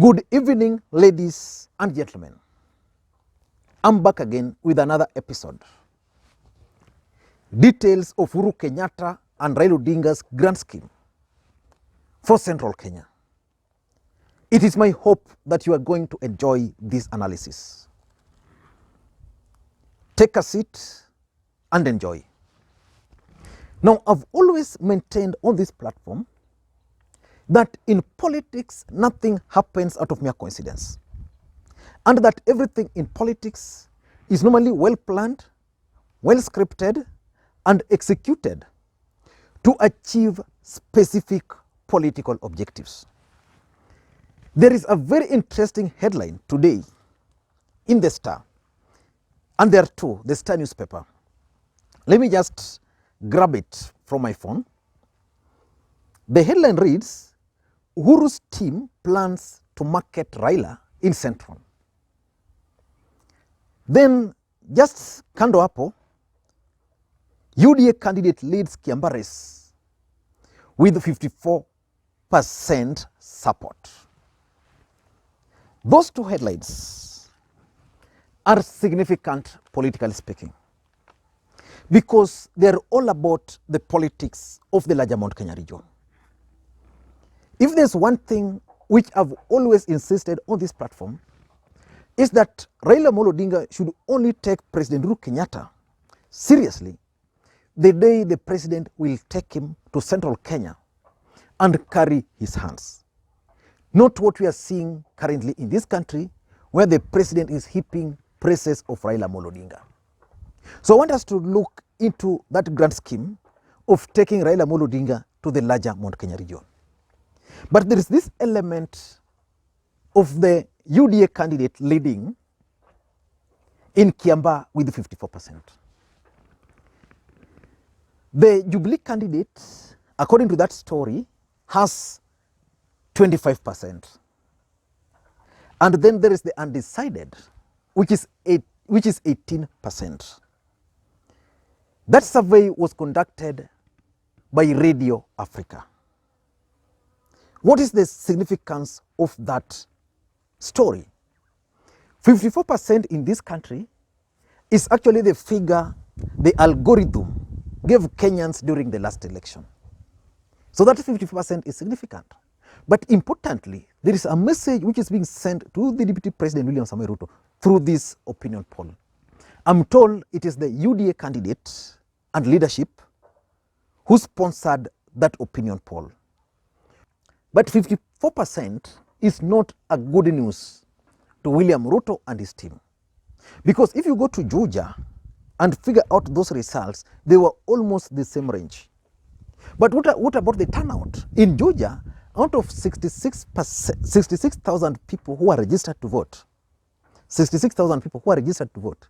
Good evening, ladies and gentlemen. I'm back again with another episode. Details of Uhuru Kenyatta and Raila Odinga's grand scheme for Central Kenya. It is my hope that you are going to enjoy this analysis. Take a seat and enjoy. Now, I've always maintained on this platform that in politics, nothing happens out of mere coincidence. And that everything in politics is normally well planned, well scripted, and executed to achieve specific political objectives. There is a very interesting headline today in the Star, and there are two, the Star newspaper. Let me just grab it from my phone. The headline reads, Uhuru's team plans to market Raila in Central. Then, just kando hapo, UDA candidate leads Kiambaa race with 54% support. Those two headlines are significant politically speaking because they're all about the politics of the larger Mount Kenya region. If there's one thing which I've always insisted on this platform, is that Raila Odinga should only take President Uhuru Kenyatta seriously the day the president will take him to Central Kenya and carry his hands. Not what we are seeing currently in this country, where the president is heaping praises of Raila Odinga. So I want us to look into that grand scheme of taking Raila Odinga to the larger Mount Kenya region. But there is this element of the UDA candidate leading in Kiambaa with 54%. The Jubilee candidate, according to that story, has 25%. And then there is the undecided, which is 18%. That survey was conducted by Radio Africa. What is the significance of that story? 54% in this country is actually the figure the algorithm gave Kenyans during the last election. So that 54% is significant. But importantly, there is a message which is being sent to the Deputy President William Ruto through this opinion poll. I'm told it is the UDA candidate and leadership who sponsored that opinion poll. But 54% is not a good news to William Ruto and his team. Because if you go to Georgia and figure out those results, they were almost the same range. But what about the turnout? In Georgia, out of 66,000 people who are registered to vote, 66,000 people who are registered to vote,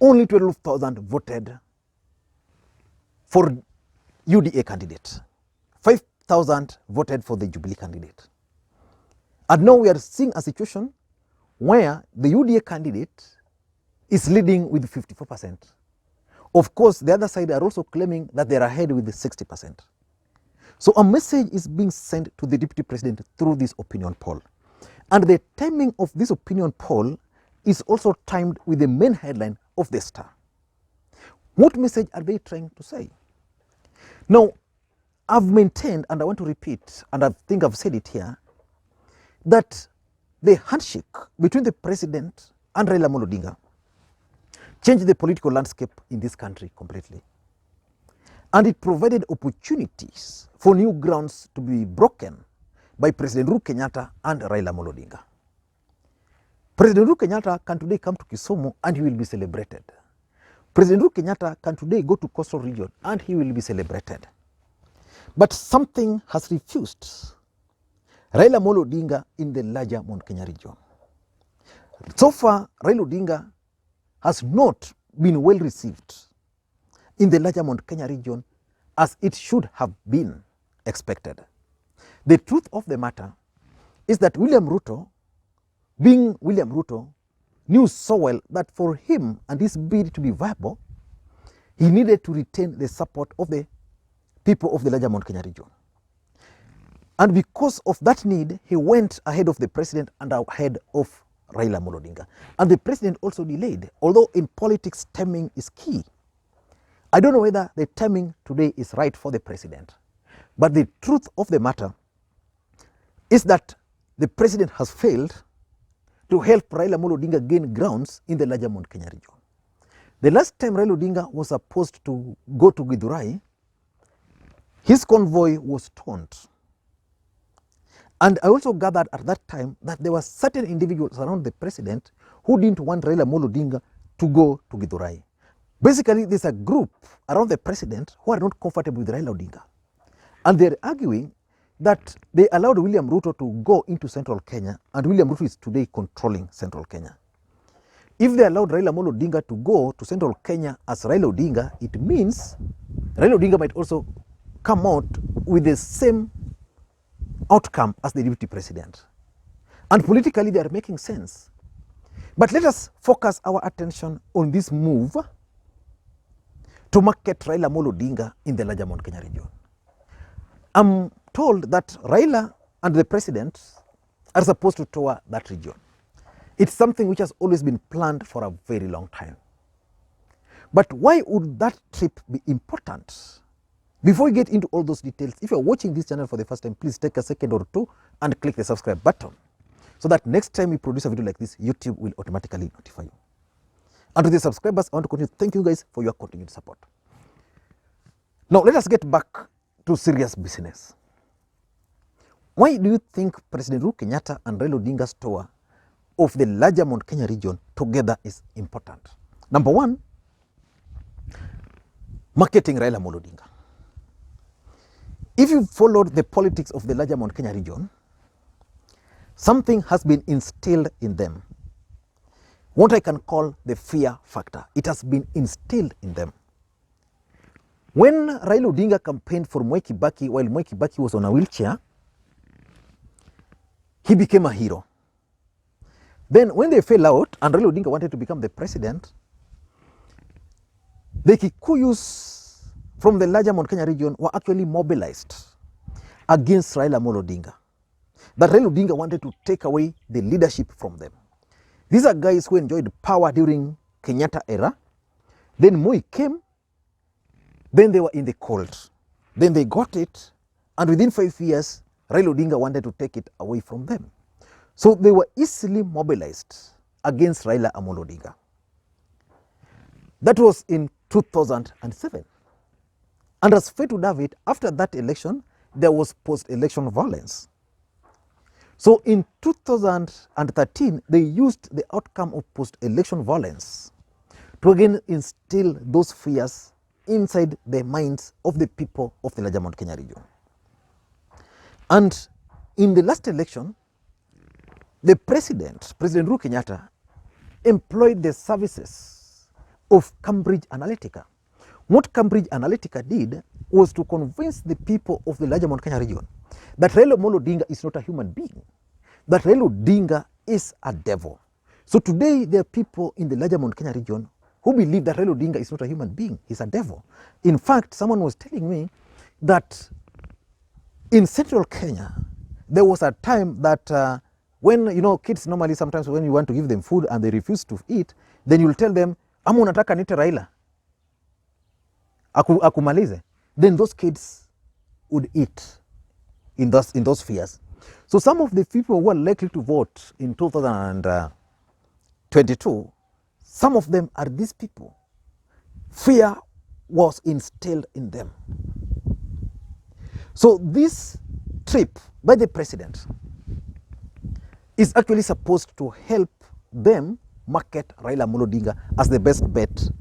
only 12,000 voted for UDA candidate. 5,000 voted for the Jubilee candidate. And now we are seeing a situation where the UDA candidate is leading with 54%. Of course, the other side are also claiming that they are ahead with 60%. So a message is being sent to the Deputy President through this opinion poll. And the timing of this opinion poll is also timed with the main headline of the Star. What message are they trying to say? Now, I've maintained, and I want to repeat, and I think I've said it here, that the handshake between the president and Raila Odinga changed the political landscape in this country completely. And it provided opportunities for new grounds to be broken by President Uhuru Kenyatta and Raila Odinga. President Uhuru Kenyatta can today come to Kisumu and he will be celebrated. President Uhuru Kenyatta can today go to Coastal Region and he will be celebrated. But something has refused Raila Odinga in the larger Mount Kenya region. So far, Raila Odinga has not been well received in the larger Mount Kenya region as it should have been expected. The truth of the matter is that William Ruto, being William Ruto, knew so well that for him and his bid to be viable, he needed to retain the support of the people of the larger Mount Kenya region. And because of that need, he went ahead of the president and ahead of Raila Odinga. And the president also delayed, although in politics, timing is key. I don't know whether the timing today is right for the president. But the truth of the matter is that the president has failed to help Raila Odinga gain grounds in the larger Mount Kenya region. The last time Raila Odinga was supposed to go to Githurai, his convoy was stoned. And I also gathered at that time that there were certain individuals around the president who didn't want Raila Odinga to go to Githurai. Basically, there's a group around the president who are not comfortable with Raila Odinga. And they're arguing that they allowed William Ruto to go into central Kenya, and William Ruto is today controlling central Kenya. If they allowed Raila Odinga to go to central Kenya as Raila Odinga, it means Raila Odinga might also come out with the same outcome as the deputy president. And politically, they are making sense. But let us focus our attention on this move to market Raila Odinga in the larger Mount Kenya region. I'm told that Raila and the president are supposed to tour that region. It's something which has always been planned for a very long time. But why would that trip be important? Before we get into all those details, if you're watching this channel for the first time, please take a second or two and click the subscribe button so that next time we produce a video like this, YouTube will automatically notify you. And to the subscribers, I want to continue to thank you guys for your continued support. Now, let us get back to serious business. Why do you think President Uhuru Kenyatta and Raila Odinga's tour of the larger Mount Kenya region together is important? Number one, marketing Raila Odinga. If you followed the politics of the larger Mount Kenya region, something has been instilled in them. What I can call the fear factor. It has been instilled in them. When Raila Odinga campaigned for Mwai Kibaki while Mwai Kibaki was on a wheelchair, he became a hero. Then when they fell out and Raila Odinga wanted to become the president, the Kikuyus from the larger Mount Kenya region were actually mobilized against Raila Odinga. That Raila Odinga wanted to take away the leadership from them. These are guys who enjoyed power during Kenyatta era. Then Moi came, then they were in the cold. Then they got it, and within 5 years, Raila Odinga wanted to take it away from them. So they were easily mobilized against Raila Odinga. That was in 2007. And as fate would have it, after that election, there was post-election violence. So in 2013, they used the outcome of post-election violence to again instill those fears inside the minds of the people of the larger Mount Kenya region. And in the last election, the President Uhuru Kenyatta, employed the services of Cambridge Analytica. What Cambridge Analytica did was to convince the people of the larger Mount Kenya region that Raila Odinga is not a human being, that Raila Odinga is a devil. So today there are people in the larger Mount Kenya region who believe that Raila Odinga is not a human being, he's a devil. In fact, someone was telling me that in central Kenya, there was a time that when, you know, kids normally sometimes when you want to give them food and they refuse to eat, then you'll tell them, "Ama unataka nite Raila akumalize." Then those kids would eat in those fears. So some of the people who are likely to vote in 2022, some of them are these people. Fear was instilled in them. So this trip by the president is actually supposed to help them market Raila Odinga as the best bet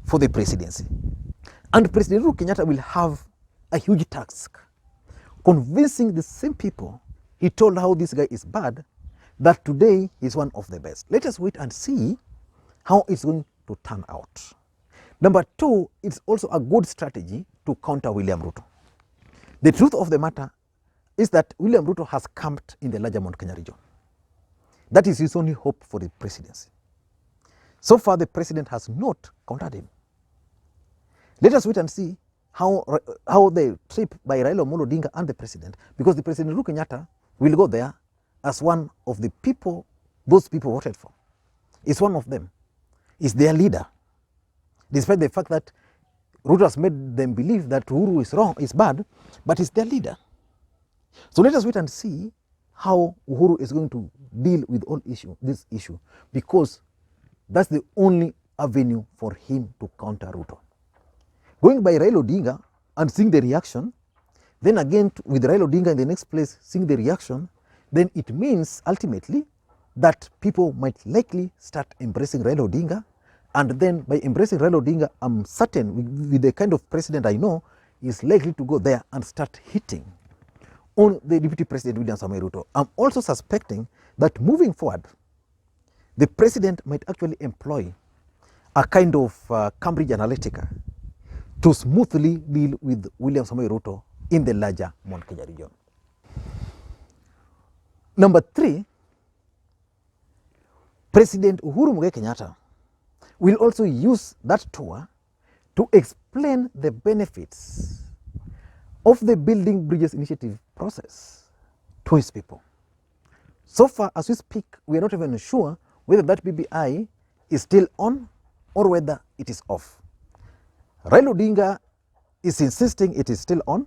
for the presidency. And President Uhuru Kenyatta will have a huge task, convincing the same people he told how this guy is bad, that today he's one of the best. Let us wait and see how it's going to turn out. Number two, it's also a good strategy to counter William Ruto. The truth of the matter is that William Ruto has camped in the larger Mount Kenya region. That is his only hope for the presidency. So far, the president has not countered him. Let us wait and see how the trip by Raila Odinga and the president, because the President Uhuru Kenyatta will go there as one of the people those people voted for. Is one of them. Is their leader. Despite the fact that Ruto has made them believe that Uhuru is wrong, is bad, but is their leader. So let us wait and see how Uhuru is going to deal with this issue, because that's the only avenue for him to counter Ruto. Going by Raila Odinga and seeing the reaction, then again with Raila Odinga in the next place seeing the reaction, then it means ultimately that people might likely start embracing Raila Odinga, and then by embracing Raila Odinga, I'm certain with the kind of president I know, is likely to go there and start hitting on the Deputy President William Ruto. I'm also suspecting that moving forward, the president might actually employ a kind of Cambridge Analytica to smoothly deal with William Ruto in the larger Mount Kenya region. Number 3, President Uhuru Kenyatta will also use that tour to explain the benefits of the Building Bridges Initiative process to his people. So far as we speak, we are not even sure whether that BBI is still on or whether it is off. Raila Odinga is insisting it is still on.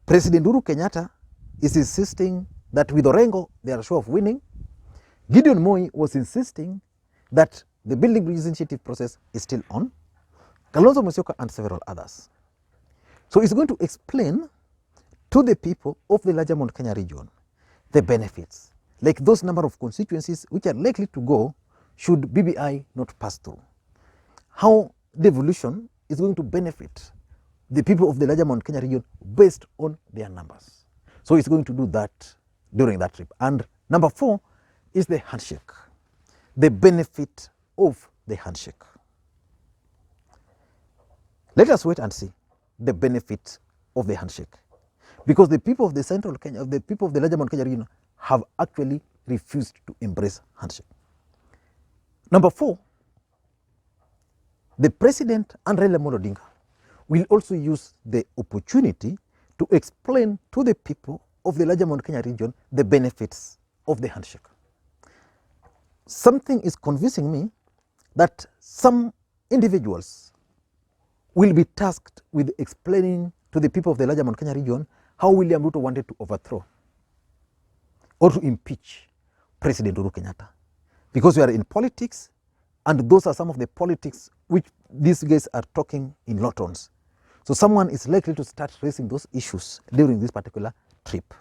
President Uhuru Kenyatta is insisting that with Orengo they are sure of winning. Gideon Moi was insisting that the Building Bridges Initiative process is still on. Kalonzo Musyoka and several others. So it's going to explain to the people of the larger Mount Kenya region the benefits, like those number of constituencies which are likely to go should BBI not pass through. How devolution is going to benefit the people of the larger Mount Kenya region based on their numbers. So it's going to do that during that trip. And number 4 is the handshake, the benefit of the handshake. Let us wait and see the benefit of the handshake, because the people of the central Kenya, the people of the larger Mount Kenya region have actually refused to embrace handshake. Number 4, the president and Raila Odinga will also use the opportunity to explain to the people of the larger Mount Kenya region the benefits of the handshake. Something is convincing me that some individuals will be tasked with explaining to the people of the larger Mount Kenya region how William Ruto wanted to overthrow or to impeach President Uhuru Kenyatta. Because we are in politics, and those are some of the politics which these guys are talking in low tones. So someone is likely to start raising those issues during this particular trip.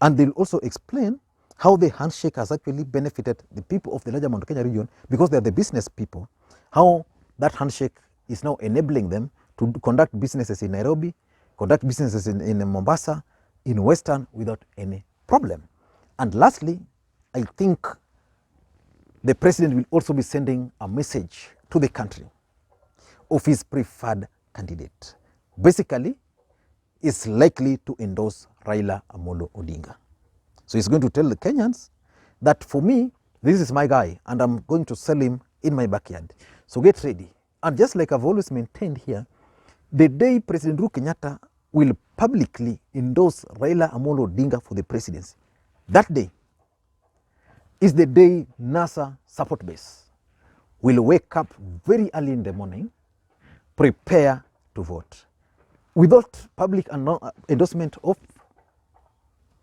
And they'll also explain how the handshake has actually benefited the people of the larger Mount Kenya region, because they are the business people, how that handshake is now enabling them to conduct businesses in Nairobi, conduct businesses in Mombasa, in Western without any problem. And lastly, I think the president will also be sending a message to the country of his preferred candidate. Basically, is likely to endorse Raila Odinga. So he's going to tell the Kenyans that for me, this is my guy, and I'm going to sell him in my backyard. So get ready. And just like I've always maintained here, the day President Uhuru Kenyatta will publicly endorse Raila Odinga for the presidency, that day is the day NASA support base will wake up very early in the morning, prepare to vote. Without public endorsement of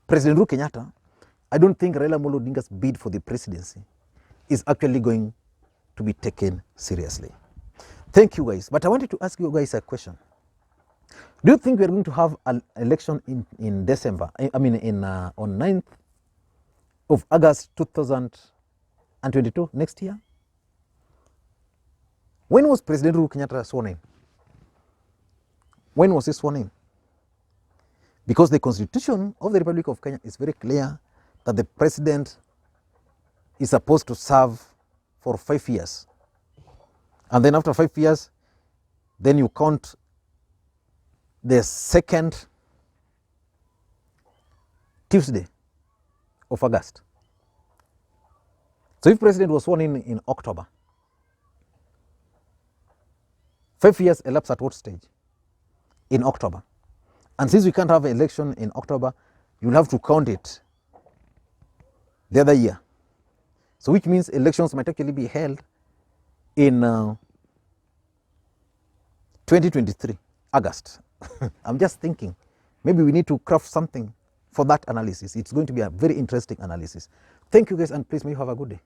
President Uhuru Kenyatta, I don't think Raila Odinga's bid for the presidency is actually going to be taken seriously. Thank you guys. But I wanted to ask you guys a question. Do you think we are going to have an election in December? I mean, on 9th of August 2022, next year? When was President Uhuru Kenyatta sworn in? When was he sworn in? Because the Constitution of the Republic of Kenya is very clear that the president is supposed to serve for 5 years. And then after 5 years, then you count the second Tuesday of August. So if president was sworn in October, 5 years elapse at what stage? In October. And since we can't have an election in October, you'll have to count it the other year. So which means elections might actually be held in 2023, August. I'm just thinking, maybe we need to craft something for that analysis. It's going to be a very interesting analysis. Thank you guys, and please may you have a good day.